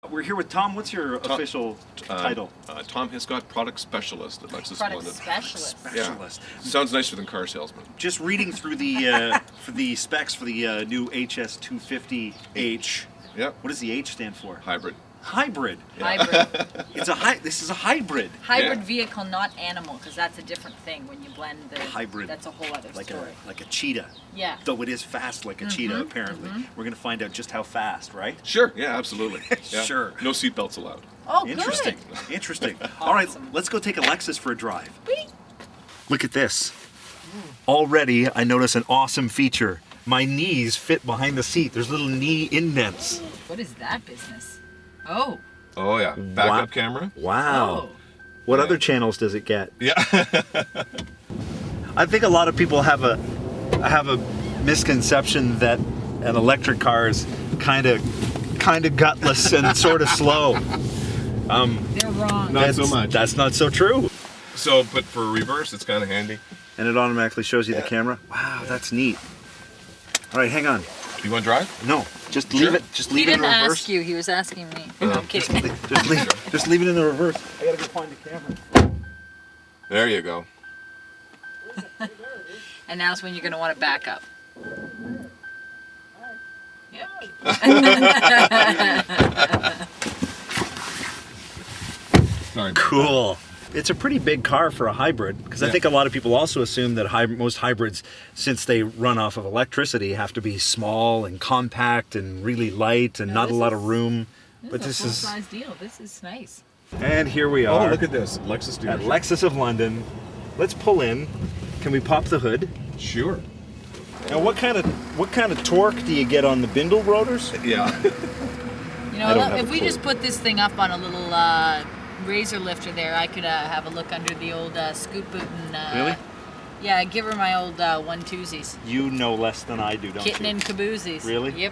We're here with Tom. What's your official title? Tom Hiscott, Product Specialist at Lexus Product London. Specialist. Yeah. Sounds nicer than car salesman. Just reading through the for the specs for the new HS 250H. Yep. What does the H stand for? Hybrid. Hybrid. Hybrid. This is a hybrid. Hybrid vehicle, not animal, because that's a different thing when you blend the Hybrid. That's a whole other story. Like a cheetah. Yeah. Though it is fast like a cheetah, apparently. We're gonna find out just how fast, right? Sure. Yeah, absolutely. Yeah. Sure. No seatbelts allowed. Oh, Interesting. good. Interesting. All right, Awesome. let's go take a Lexus for a drive. Whee! Look at this. Already, I notice an awesome feature. My knees fit behind the seat. There's little knee indents. What is that business? Oh. Oh yeah. Backup camera. Wow. Oh. What other channels does it get? Yeah. I think a lot of people have a misconception that an electric car is kind of gutless and sort of slow. They're wrong. Not so much. That's not so true. So, but for reverse, it's kind of handy. And it automatically shows you the camera. Wow, that's neat. All right, hang on. You want to drive? No, just leave it. Just He leave it in didn't the reverse. ask you. He was asking me. I'm kidding. Just leave it in the reverse. I gotta go find the camera. There you go. And now's when you're going to want to back up. Yep. Sorry. Cool. It's a pretty big car for a hybrid, because I think a lot of people also assume that most hybrids, since they run off of electricity, have to be small and compact and really light and not a lot of room. But This is a full-size deal. This is nice. And here we are. Oh, look at this. Lexus at dealership. Lexus of London. Let's pull in. Can we pop the hood? Sure. Now, what kind of torque do you get on the Bindle rotors? Yeah. You I don't know, have if a we clue. just put this thing up on a little razor lifter there, I could have a look under the old scoot boot and... Really? Yeah, give her my old 1-2s. You know less than I do, don't Kitten you? and cabooses. Really? Yep.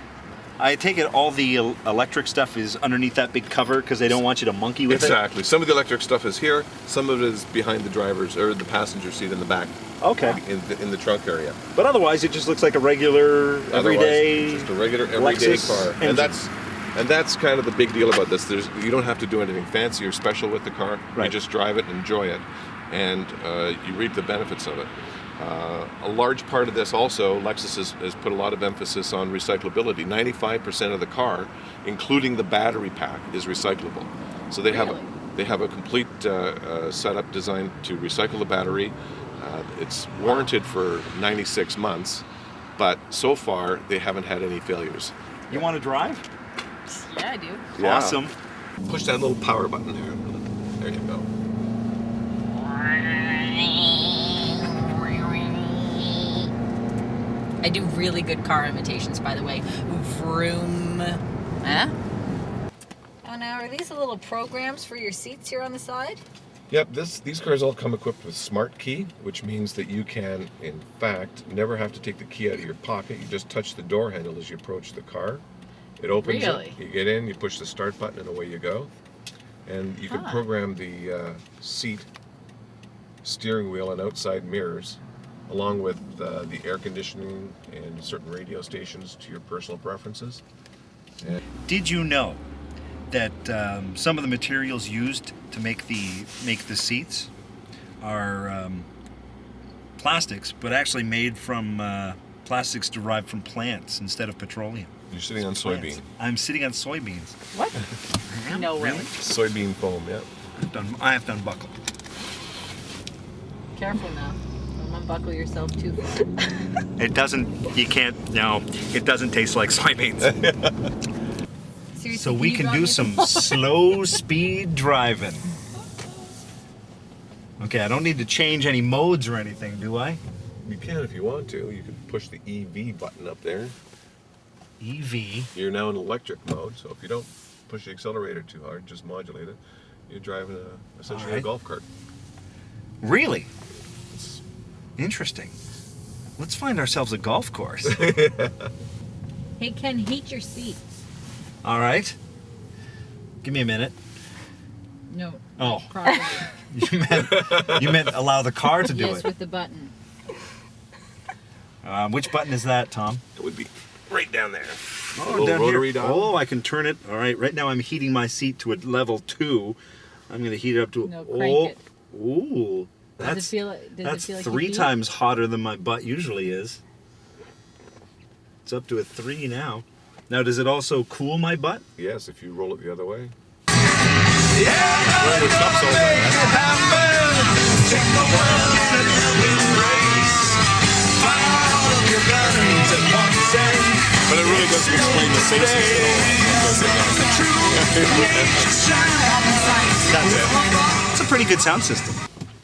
I take it all the electric stuff is underneath that big cover because they don't want you to monkey with Exactly. Some of the electric stuff is here. Some of it is behind the driver's or the passenger seat in the back. it? Okay. In the trunk area. But otherwise, it just looks like a regular, everyday. Otherwise, just a regular everyday Lexus car. engine. And that's kind of the big deal about this. You don't have to do anything fancy or special with the car. Right. You just drive it and enjoy it, and you reap the benefits of it. A large part of this also, Lexus has put a lot of emphasis on recyclability. 95% of the car, including the battery pack, is recyclable. So they Really? have a complete setup designed to recycle the battery. It's warranted for 96 months, but so far they haven't had any failures. You want to drive? Yeah, I do. Yeah. Awesome. Push that little power button there. There you go. I do really good car imitations, by the way. Vroom. Huh? Oh, now, are these the little programs for your seats here on the side? Yep, these cars all come equipped with Smart Key, which means that you can, in fact, never have to take the key out of your pocket. You just touch the door handle as you approach the car. It opens Really? it. You get in, you push the start button, and away you go. And you can program the seat, steering wheel, and outside mirrors, along with the air conditioning and certain radio stations to your personal preferences. And Did you know that some of the materials used to make the seats are plastics, but actually made from plastics derived from plants instead of petroleum? you're sitting on soybean. I'm sitting on soybeans. What? No way. Really? Soybean foam, yeah. I have to unbuckle. Careful now. Don't unbuckle yourself too far. It doesn't taste like soybeans. Seriously, So we you can drop do me some slow speed driving. Okay, I don't need to change any modes or anything, do I? You can if you want to. You can push the EV button up there. EV. You're now in electric mode, so if you don't push the accelerator too hard, just modulate it, you're driving essentially Alright. a golf cart. Really? It's, Interesting. Let's find ourselves a golf course. Hey, Ken, heat your seats. All right. Give me a minute. No. Oh, Properly. you meant allow the car to do Yes, it. with the button. Which button is that, Tom? it would be right down there. little down rotary here. dial. Oh, I can turn it. All right, right now I'm heating my seat to a level 2. I'm going to heat it up to... No, crank it. Ooh. Does it That's, feel that's like 3 heat? times hotter than my butt usually is. It's up to a 3 now. Now, does it also cool my butt? Yes, if you roll it the other way. Roll the cups over. But it really doesn't explain the safety at That's it. It's a pretty good sound system.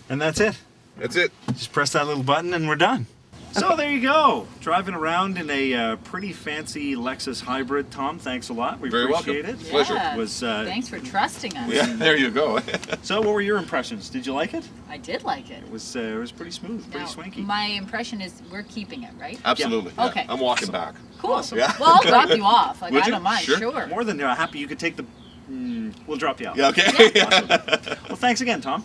And that's it. That's it. Just press that little button and we're done. So there you go. Driving around in a pretty fancy Lexus hybrid. Tom, thanks a lot. We Very appreciate welcome. it. Pleasure. Yeah. It was, Thanks for trusting us. Yeah, there you go. So what were your impressions? Did you like it? I did like it. It was pretty smooth, pretty Now, swanky. my impression is we're keeping it, right? Absolutely. Yeah. Yeah. Okay. I'm walking back. Cool. Awesome. Yeah. Well, I'll drop you off. Like, Would I you? don't mind. Sure. Sure. More than happy you could take the... we'll drop you out. Yeah, okay. Awesome. Well, thanks again, Tom.